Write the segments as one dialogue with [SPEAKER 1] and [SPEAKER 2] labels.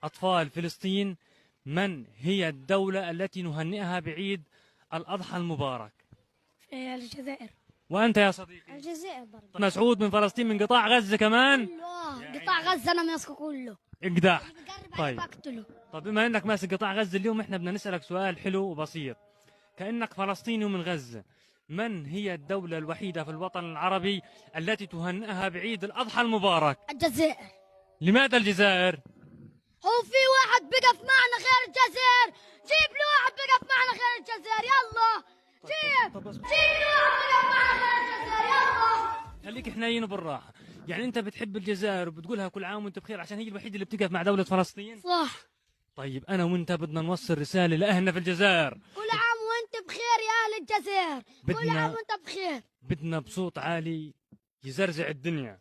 [SPEAKER 1] أطفال فلسطين من هي الدولة التي نهنئها بعيد الأضحى المبارك؟
[SPEAKER 2] الجزائر.
[SPEAKER 1] وأنت يا صديقي؟
[SPEAKER 2] الجزائر برضه.
[SPEAKER 1] مسعود من فلسطين من قطاع غزة كمان؟
[SPEAKER 2] قطاع غزة أنا ماسكه كله.
[SPEAKER 1] اقدح. طيب.
[SPEAKER 2] بقتله.
[SPEAKER 1] طب بما انك ماسك قطاع غزة اليوم احنا بدنا نسألك سؤال حلو وبسيط. كأنك فلسطيني ومن غزة، من هي الدولة الوحيدة في الوطن العربي التي تهنئها بعيد الأضحى المبارك؟
[SPEAKER 2] الجزائر.
[SPEAKER 1] لماذا الجزائر؟
[SPEAKER 2] هو في واحد بقف معنا غير الجزائر؟ جيب لي واحد بقف معنا غير الجزائر يلا. جيب لي واحد بقف معنا غير الجزائر يلا.
[SPEAKER 1] خليك حنين وبالراحة. يعني انت بتحب الجزائر وبتقولها كل عام وانت بخير عشان هي الوحيدة اللي بتقف مع دولة فلسطين؟
[SPEAKER 2] صح.
[SPEAKER 1] طيب انا وانت بدنا نوصل رسالة لأهلنا في الجزائر.
[SPEAKER 2] كل عام وانت بخير يا اهل الجزائر. كل عام وانت بخير.
[SPEAKER 1] بدنا بصوت عالي يزرزع الدنيا.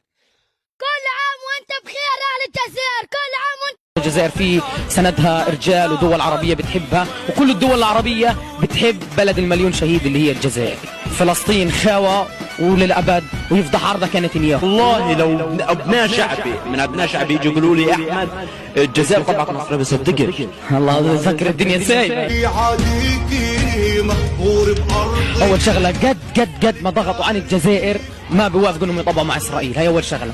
[SPEAKER 2] كل عام وانت بخير يا اهل الجزائر. كل عام وانت.
[SPEAKER 3] الجزائر في سندها رجال ودول عربية بتحبها، وكل الدول العربية بتحب بلد المليون شهيد اللي هي الجزائر. فلسطين خاوة وللأبد، ويفضح عرضها نتنياهو.
[SPEAKER 4] والله لو ابناء شعبي من ابناء شعبي يجوا يقولوا لي احمد الجزائر طبعا مصر بصدقك.
[SPEAKER 3] الله فكر الدنيا سايبة. أول شغلة قد ما ضغطوا عن الجزائر ما بيوافقوا انهم يطبقوا مع اسرائيل، هي أول شغلة.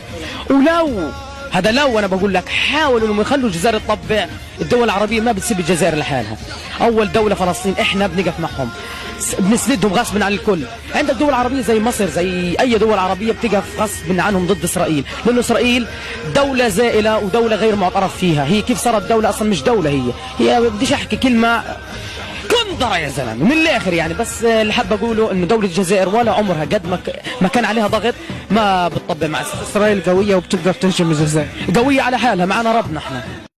[SPEAKER 3] ولو هذا لو انا بقول لك حاولوا انهم يخلوا الجزائر تطبع، الدول العربيه ما بتسيب الجزائر لحالها. اول دوله فلسطين احنا بنقف معهم، بنسندهم غصب عن الكل. عندك دول عربيه زي مصر زي اي دول عربيه بتقف غصب عنهم ضد اسرائيل، لانه اسرائيل دوله زائله ودوله غير معترف فيها. هي كيف صارت دوله اصلا مش دوله، هي بديش احكي كلمه كندرة يا زلمه من الاخر يعني. بس اللي حاب اقوله انه دوله الجزائر ولا عمرها قد ما كان عليها ضغط ما بتطبق مع اسرائيل. قويه وبتقدر تنشم الجزائر، قويه على حالها، معنا ربنا احنا.